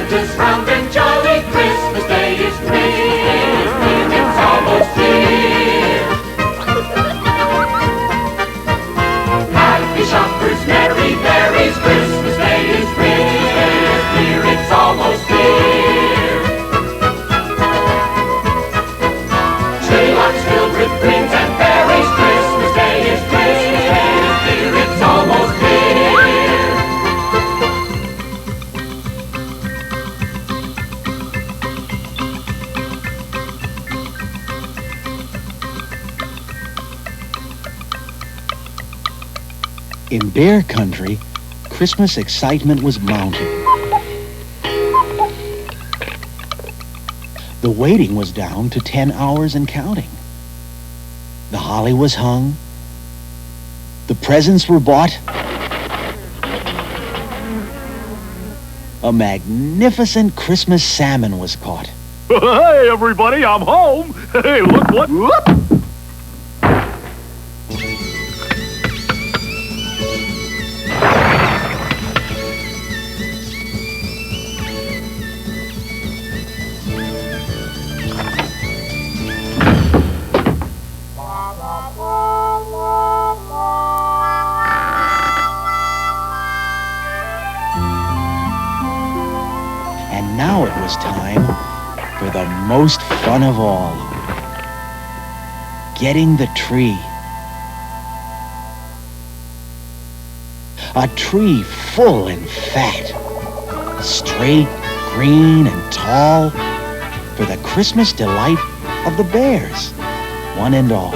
Santa's round and jolly, Christmas Day is near, it's almost here. Happy shoppers, merry berries, Christmas Day is near, it's almost here. Tree lots filled with greens and berries, Christmas Day is near, it's almost here. In Bear Country, Christmas excitement was mounting. The waiting was down to 10 hours and counting. The holly was hung. The presents were bought. A magnificent Christmas salmon was caught. Hey, everybody, I'm home. Hey, look what... Whoop. And now it was time for the most fun of all. Getting the tree. A tree full and fat. Straight, green, and tall. For the Christmas delight of the bears, one and all.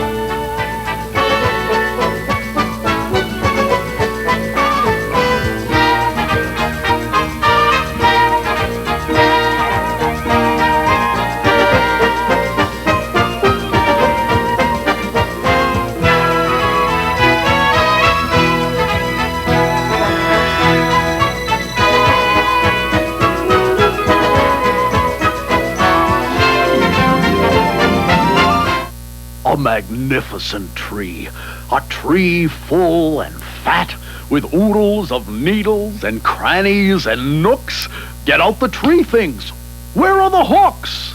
A magnificent tree. A tree full and fat, with oodles of needles and crannies and nooks. Get out the tree things. Where are the hooks?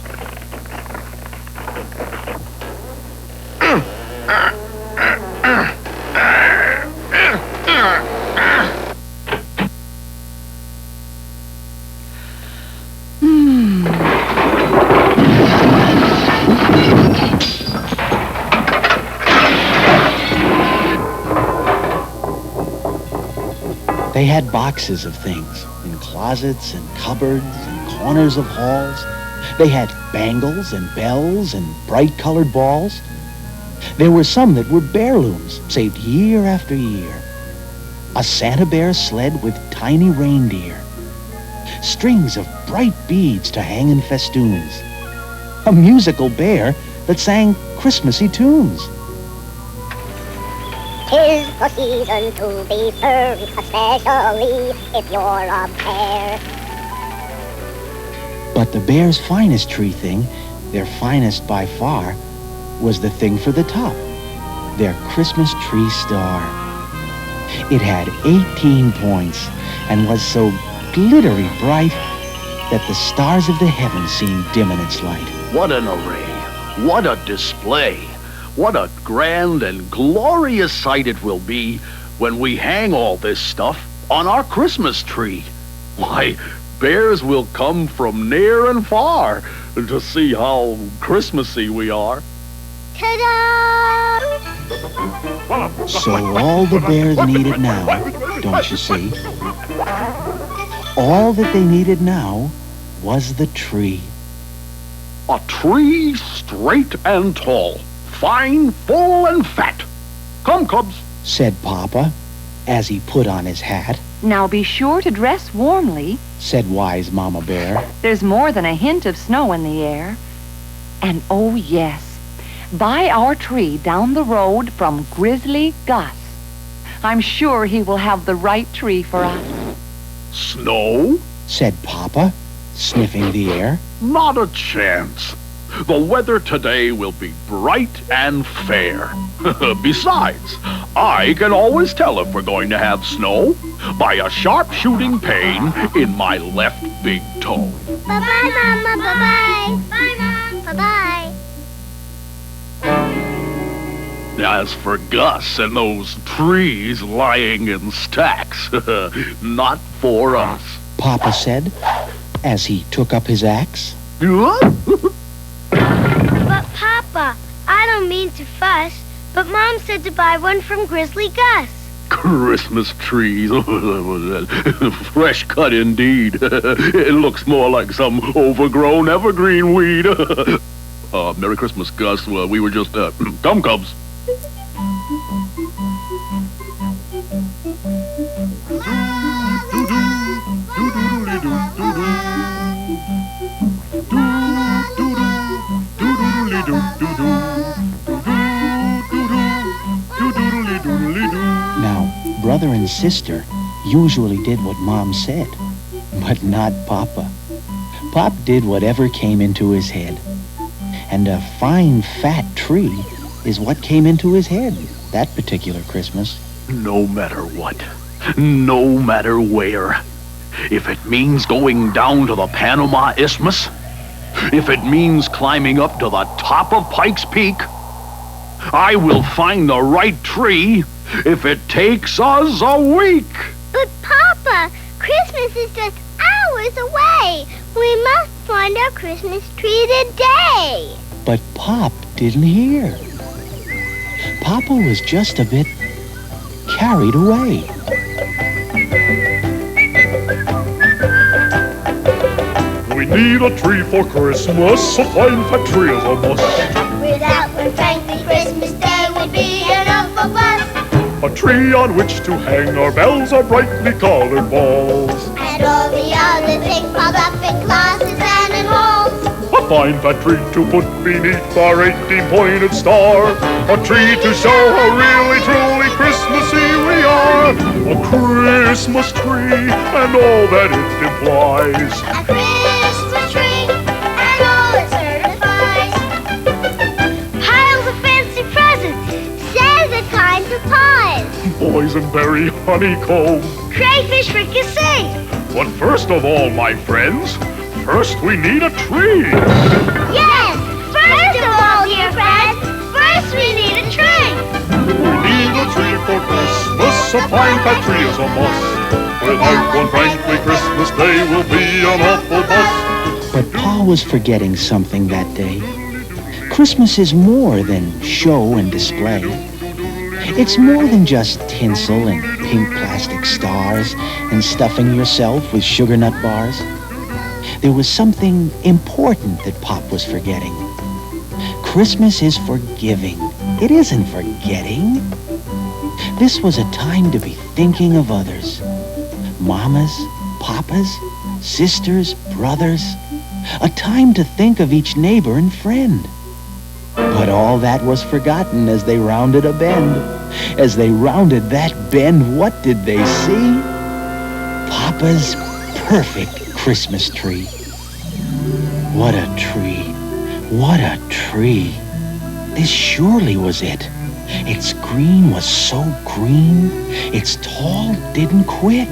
They had boxes of things in closets and cupboards and corners of halls. They had bangles and bells and bright-colored balls. There were some that were heirlooms, saved year after year. A Santa Bear sled with tiny reindeer. Strings of bright beads to hang in festoons. A musical bear that sang Christmassy tunes. 'Tis the season to be furry, especially if you're a bear. But the bear's finest tree thing, their finest by far, was the thing for the top, their Christmas tree star. It had 18 points and was so glittery bright that the stars of the heavens seemed dim in its light. What an array. What a display. What a grand and glorious sight it will be when we hang all this stuff on our Christmas tree. Why, bears will come from near and far to see how Christmassy we are. Ta-da! So all the bears needed now, don't you see? All that they needed now was the tree. A tree straight and tall, fine, full, and fat. Come, cubs, said Papa, as he put on his hat. Now be sure to dress warmly, said wise Mama Bear. There's more than a hint of snow in the air. And oh yes, buy our tree down the road from Grizzly Gus. I'm sure he will have the right tree for us. Snow? Said Papa, sniffing the air. Not a chance. The weather today will be bright and fair. Besides, I can always tell if we're going to have snow by a sharp shooting pain in my left big toe. Bye-bye, Mama. Bye-bye. Bye, Mom. Bye-bye. As for Gus and those trees lying in stacks, not for us. Papa said, as he took up his axe. But, Papa, I don't mean to fuss, but Mom said to buy one from Grizzly Gus. Christmas trees. Fresh cut indeed. It looks more like some overgrown evergreen weed. Merry Christmas, Gus. We were just, gum cubs. Now, brother and sister usually did what Mom said, but not Papa. Pop did whatever came into his head. And a fine, fat tree is what came into his head that particular Christmas. No matter what, no matter where, if it means going down to the Panama Isthmus, if it means climbing up to the top of Pikes Peak, I will find the right tree if it takes us a week. But, Papa, Christmas is just hours away. We must find our Christmas tree today. But Pop didn't hear. Papa was just a bit carried away. We need a tree for Christmas, a fine fat tree is a must. Without one, frankly, Christmas Day would be enough of us. A tree on which to hang our bells, our brightly colored balls. And all the other things piled up in closets and in halls. A fine fat tree to put beneath our 18-pointed star. A tree to show how really truly Christmassy we are. A Christmas tree and all that it implies. A Christmas tree and all it certifies. Piles of fancy presents, Santa kinds of pies. Boysenberry honeycomb. Crayfish fricassee. But first of all, my friends, first we need a tree. Yes, first of all, dear friends, first we need a tree. We need a tree for Christmas, a fine fat tree is a must. Without one, frankly, Christmas Day will be an awful bust. But Pa was forgetting something that day. Christmas is more than show and display. It's more than just tinsel and pink plastic stars and stuffing yourself with sugar nut bars. There was something important that Pop was forgetting. Christmas is forgiving. It isn't forgetting. This was a time to be thinking of others. Mamas, papas, sisters, brothers. A time to think of each neighbor and friend. But all that was forgotten as they rounded a bend. As they rounded that bend, what did they see? Papa's perfect Christmas tree. What a tree. What a tree. This surely was it. Its green was so green. Its tall didn't quit.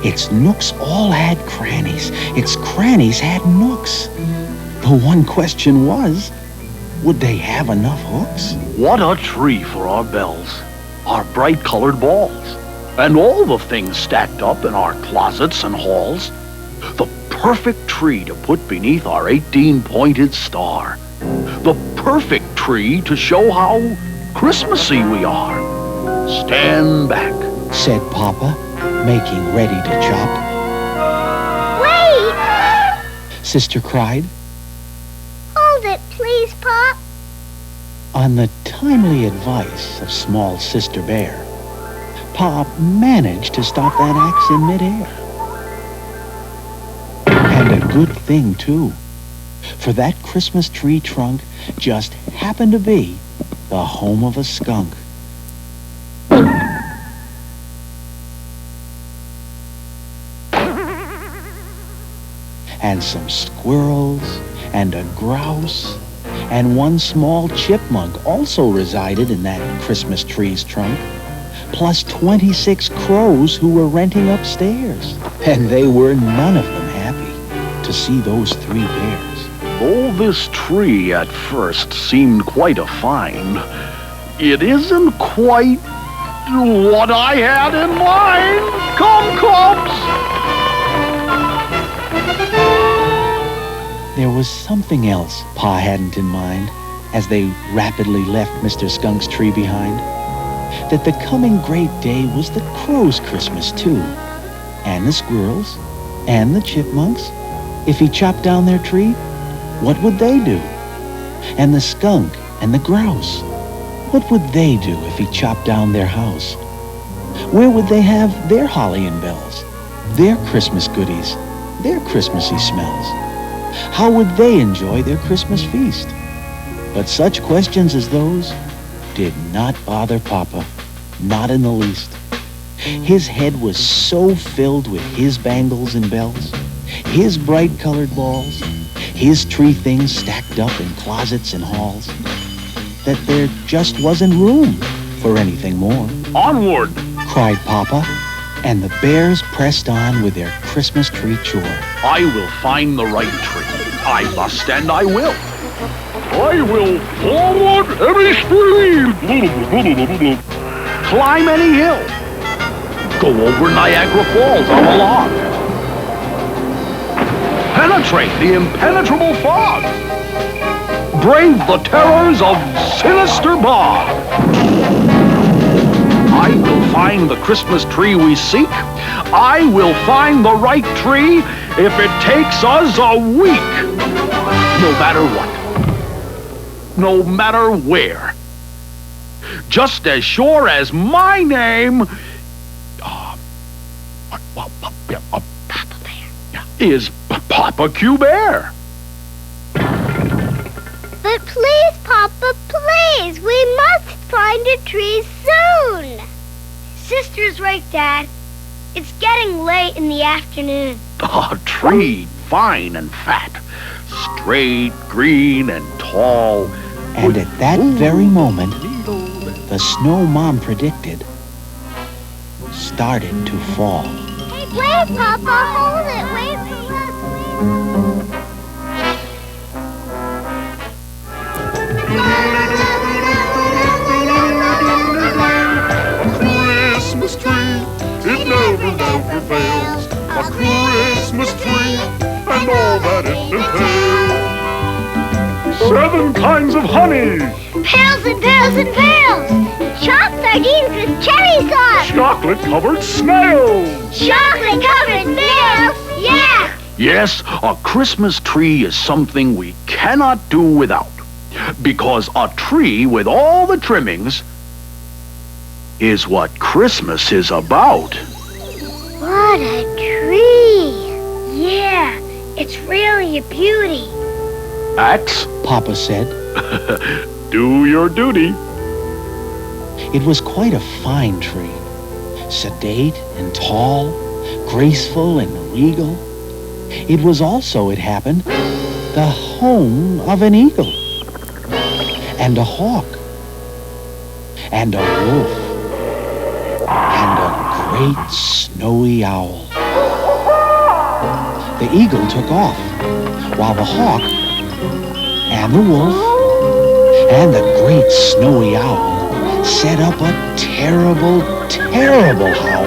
Its nooks all had crannies. Its crannies had nooks. The one question was, would they have enough hooks? What a tree for our bells, our bright-colored balls, and all the things stacked up in our closets and halls. The perfect tree to put beneath our 18-pointed star. The perfect tree to show how Christmassy we are. Stand back, Said Papa, making ready to chop. Wait! Sister cried. Hold it, please, Pop. On the timely advice of small Sister Bear, Pop managed to stop that axe in midair. And a good thing, too, for that Christmas tree trunk just happened to be the home of a skunk. And some squirrels, and a grouse, and one small chipmunk also resided in that Christmas tree's trunk, plus 26 crows who were renting upstairs. And they were none of them happy. to see those three bears. Though this tree at first seemed quite a find, it isn't quite what I had in mind. Come, Cubs! There was something else Pa hadn't in mind as they rapidly left Mr. Skunk's tree behind. That the coming great day was the crows' Christmas, too. And the squirrels, and the chipmunks. If he chopped down their tree, what would they do? And the skunk and the grouse, what would they do if he chopped down their house? Where would they have their holly and bells, their Christmas goodies, their Christmassy smells? How would they enjoy their Christmas feast? But such questions as those did not bother Papa, not in the least. His head was so filled with his bangles and bells, his bright-colored balls, his tree things stacked up in closets and halls, that there just wasn't room for anything more. Onward! Cried Papa, and the bears pressed on with their Christmas tree chore. I will find the right tree. I must and I will. I will forward any stream. Climb any hill. Go over Niagara Falls on a log. Penetrate the impenetrable fog. Brave the terrors of sinister bog. I will find the Christmas tree we seek. I will find the right tree if it takes us a week. No matter what. No matter where. Just as sure as my name is Papa Q Bear. But please, Papa, please, we must find a tree soon. Sister's right, Dad. It's getting late in the afternoon. A tree fine and fat, straight, green, and tall. And at that very moment, the snow Mom predicted started to fall. Hey, wait, Papa, hold it. Wait for us. Christmas tree, it never, never fails. A Christmas tree, and all that it entails. 7 kinds of honey. Pails and pails and pails. Chopped sardines with cherry sauce. Chocolate-covered snails. Chocolate-covered snails. Yeah. Yes, a Christmas tree is something we cannot do without. Because a tree with all the trimmings is what Christmas is about. What a tree. Yeah, it's really a beauty. Axe, Papa said. do your duty. It was quite a fine tree, sedate and tall, graceful and regal. It was also, it happened, the home of an eagle, and a hawk, and a wolf, and a great snowy owl. The eagle took off, while the hawk, and the wolf, and the great snowy owl set up a terrible, terrible howl.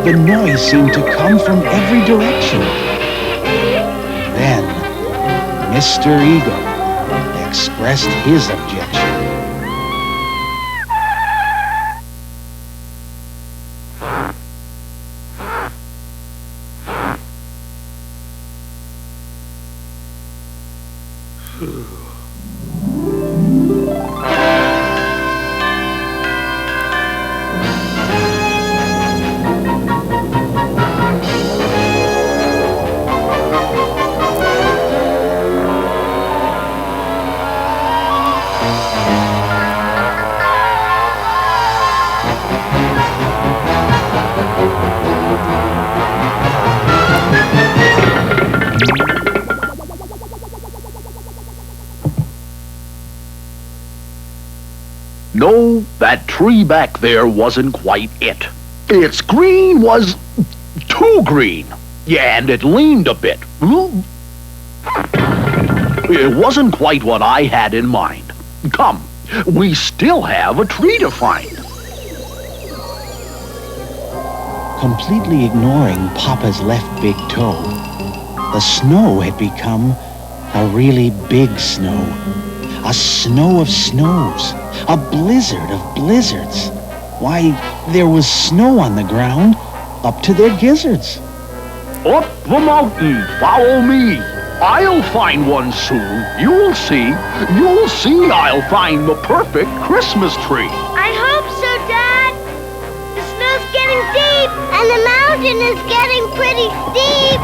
The noise seemed to come from every direction. Then, Mr. Eagle expressed his objection. No, that tree back there wasn't quite it. Its green was too green. Yeah, and it leaned a bit. It wasn't quite what I had in mind. Come, we still have a tree to find. Completely ignoring Papa's left big toe, the snow had become a really big snow. A snow of snows. A blizzard of blizzards. Why, there was snow on the ground up to their gizzards. Up the mountain, follow me. I'll find one soon. You'll see. You'll see I'll find the perfect Christmas tree. I hope so, Dad. The snow's getting deep, and the mountain is getting pretty steep.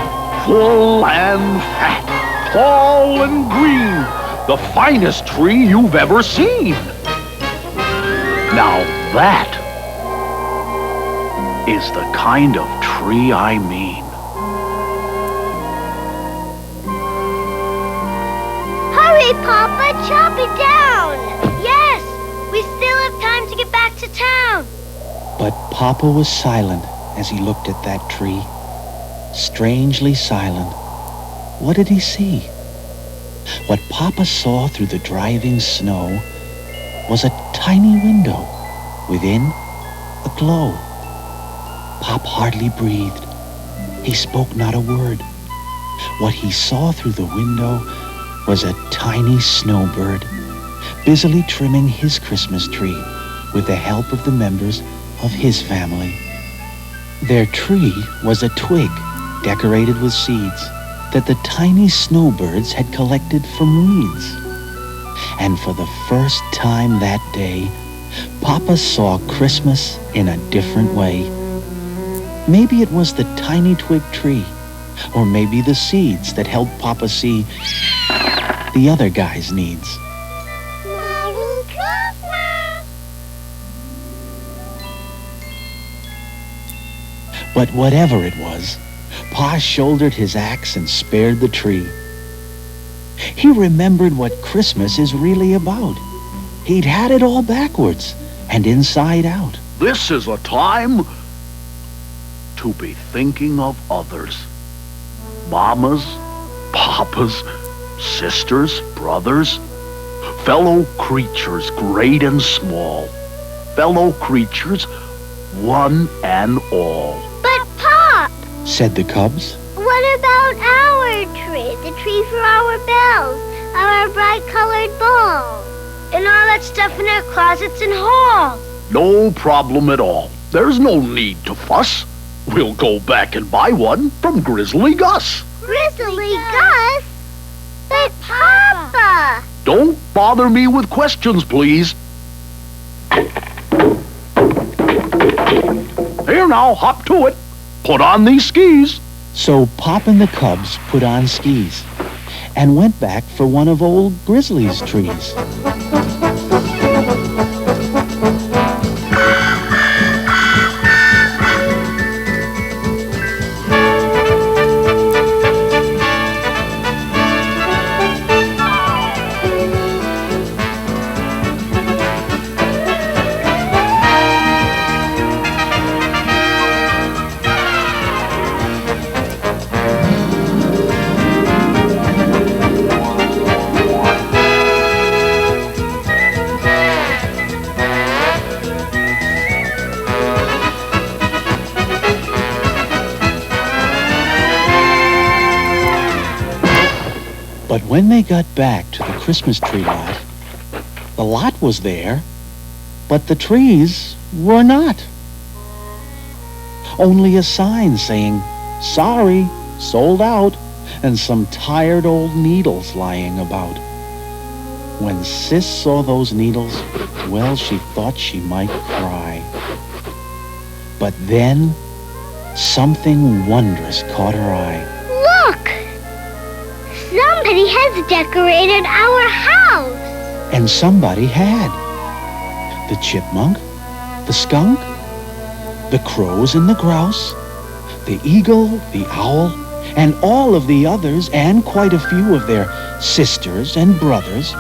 Full and fat, tall and green. The finest tree you've ever seen. Now that is the kind of tree I mean. Hurry, Papa, chop it down. Yes, we still have time to get back to town. But Papa was silent as he looked at that tree. Strangely silent. What did he see? What Papa saw through the driving snow was a tiny window. Within, a glow. Pop hardly breathed. He spoke not a word. What he saw through the window was a tiny snowbird busily trimming his Christmas tree with the help of the members of his family. Their tree was a twig decorated with seeds that the tiny snowbirds had collected from weeds. And for the first time that day, Papa saw Christmas in a different way. Maybe it was the tiny twig tree, or maybe the seeds that helped Papa see the other guy's needs. Merry Christmas! But whatever it was, Pa shouldered his axe and spared the tree. He remembered what Christmas is really about. He'd had it all backwards and inside out. This is a time to be thinking of others. Mamas, papas, sisters, brothers, fellow creatures great and small, fellow creatures one and all. But, Pop, Said the cubs. what about our tree? The tree for our bells, our bright-colored balls, and all that stuff in our closets and halls. No problem at all. There's no need to fuss. We'll go back and buy one from Grizzly Gus. Grizzly Gus? But, Papa! Don't bother me with questions, please. Here now, hop to it. Put on these skis. So Pop and the cubs put on skis and went back for one of old Grizzly's trees. But when they got back to the Christmas tree lot, the lot was there, but the trees were not. Only a sign saying, "Sorry, sold out," and some tired old needles lying about. When Sis saw those needles, well, she thought she might cry. But then, something wondrous caught her eye. Look! Somebody has decorated our house! And somebody had. The chipmunk, the skunk, the crows and the grouse, the eagle, the owl, and all of the others, and quite a few of their sisters and brothers,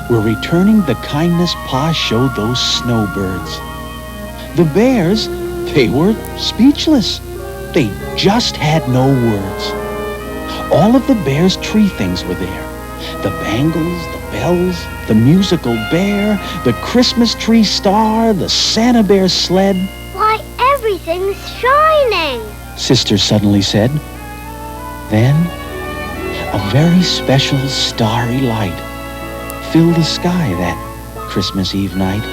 were returning the kindness Pa showed those snowbirds. The bears, they were speechless. They just had no words. All of the bear's tree things were there. The bangles, the bells, the musical bear, the Christmas tree star, the Santa Bear sled. Why, everything's shining. Sister suddenly said. Then, a very special starry light filled the sky that Christmas Eve night.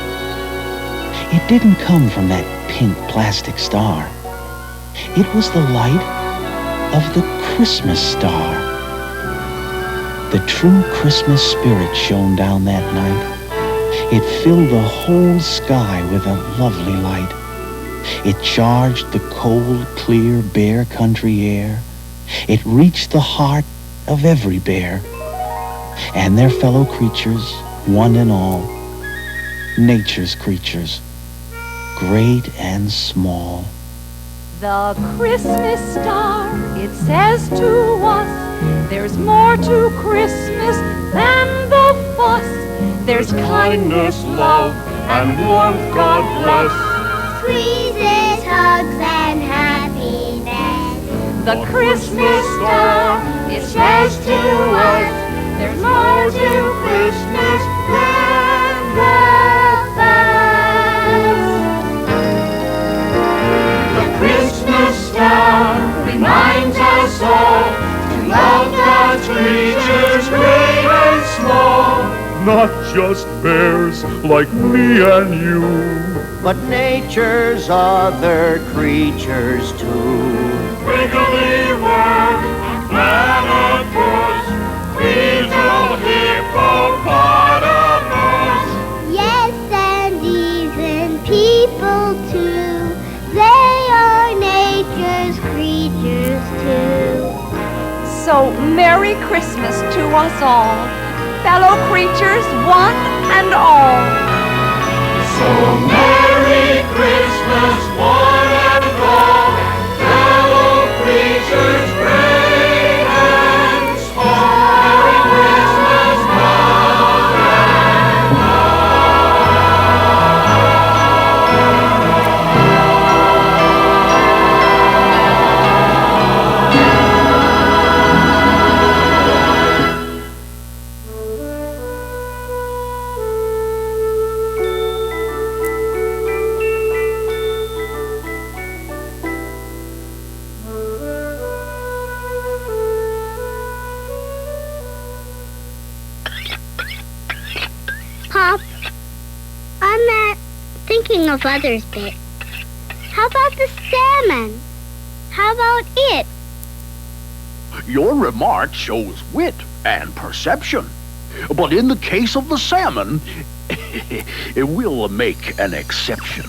It didn't come from that pink plastic star. It was the light of the Christmas star. The true Christmas spirit shone down that night. It filled the whole sky with a lovely light. It charged the cold, clear, bare country air. It reached the heart of every bear and their fellow creatures, one and all, nature's creatures, great and small. The Christmas star, it says to us, there's more to Christmas than the fuss. There's kindness, love, and warmth, God bless. Squeezes, hugs, and happiness. The Christmas star, it says to us, there's more to Christmas than the fuss. The Christmas star reminds us all to love God's creatures, great and small. Not just bears like me and you, but nature's other creatures too. Wriggly worm and platypus, weasel, hippopotamus. Yes, and even people too. They are nature's creatures too. So Merry Christmas to us all, fellow creatures one and all. So Merry Christmas, one and all, fellow creatures great and small. Merry Christmas, one and Pop, I'm not thinking of others bit. How about the salmon? How about it? Your remark shows wit and perception. But in the case of the salmon, we'll make an exception.